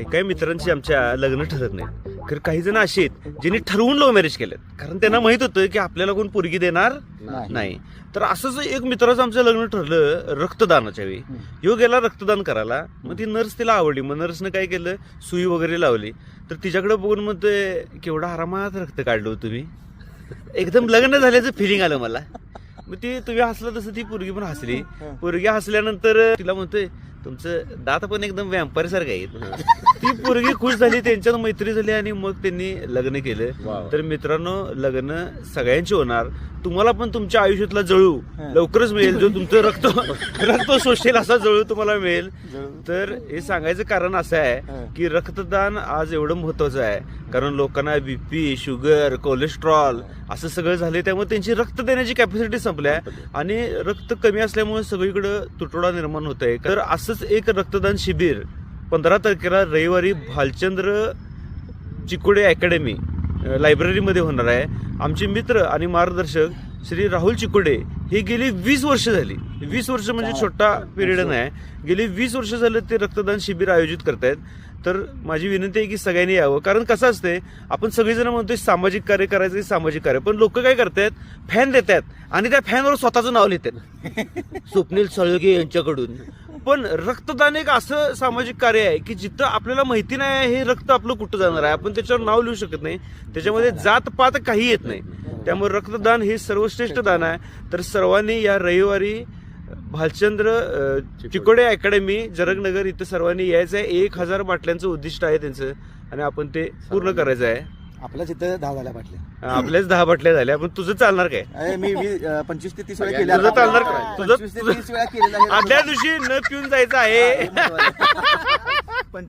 काही मित्रांची आमच्या लग्न ठरत नाहीत. तर काही जण असे आहेत ज्यांनी ठरवून लव्ह मॅरेज केलेत, कारण त्यांना माहित होतं की आपल्याला कोण पोरगी देणार नाही. तर असंच एक मित्राचं आमचं लग्न ठरलं रक्तदानाच्या वेळी. ह्यो गेला रक्तदान करायला, मग ती नर्स तिला आवडली. मग नर्सनं काय केलं, सुई वगैरे लावली. तर तिच्याकडे बघून मग ते केवढा आरामात रक्त काढलं होतं तुम्ही, एकदम लग्न झाल्याचं फिलिंग आलं मला. मग ती तुम्ही हसलं तसं ती पोरगी पण हसली. पोरगी हसल्यानंतर तिला म्हणतोय तुमचं दात पण एकदम व्यापारी सारखं आहे. ती पोरगी खुश झाली, त्यांच्यात मैत्री झाली आणि मग त्यांनी लग्न केलं. तर मित्रांनो, लग्न सगळ्यांची होणार. तुम्हाला पण तुमच्या आयुष्यातला जळू लवकरच मिळेल, जो तुमचं रक्त शोषेल असा जळू तुम्हाला मिळेल. तर हे सांगायचं कारण असं आहे की रक्तदान आज एवढं महत्वाचं आहे, कारण लोकांना बीपी, शुगर, कोलेस्ट्रॉल असं सगळं झाले, त्यामुळे त्यांची रक्त देण्याची कॅपॅसिटी संपल्या आणि रक्त कमी असल्यामुळे सगळीकडे तुटवडा निर्माण होत आहे. तर असंच एक रक्तदान शिबिर 15 तारखेला रविवारी भालचंद्र चिकोडे अकॅडमी लायब्ररीमध्ये होणार आहे. आमचे मित्र आणि मार्गदर्शक श्री राहुल चिकोडे हे गेली 20 वर्ष झाली, 20 वर्ष म्हणजे छोटा पिरियड नाही, गेली 20 वर्ष झालं ते रक्तदान शिबिर आयोजित करतायत. तर माझी विनंती आहे की सगळ्यांनी यावं, कारण कसं असते, आपण सगळेजण म्हणतोय सामाजिक कार्य करायचं, सामाजिक कार्य, पण लोक काय करतात, फॅन देतात आणि त्या फॅनवर स्वतःचं नाव लिहितात स्वप्नील सळगे यांच्याकडून. पण रक्तदान एक असं सामाजिक कार्य आहे की जिथं आपल्याला माहिती नाही हे रक्त आपलं कुठं जाणार आहे, आपण त्याच्यावर नाव लिहू शकत नाही, त्याच्यामध्ये जात पात काही येत नाही. त्यामुळे रक्तदान हे सर्वश्रेष्ठ दान आहे. तर सर्वांनी या रविवारी भालचंद्र चिकोडे अकॅडमी जरगनगर इथं सर्वांनी यायचं आहे. 1000 बाटल्यांचं उद्दिष्ट आहे त्यांचं आणि आपण ते पूर्ण करायचं आहे. आपल्याच इथं 10 झाल्या बाटल्या, आपल्याच 10 बाटल्या झाल्या. पण तुझं चालणार काय? मी 25 ते 30 वेळा केल्या. तुझं चालणार काय? 25 ते 30 वेळा केलेलं आहे. आदल्या दिवशी न पिऊन जायचं आहे.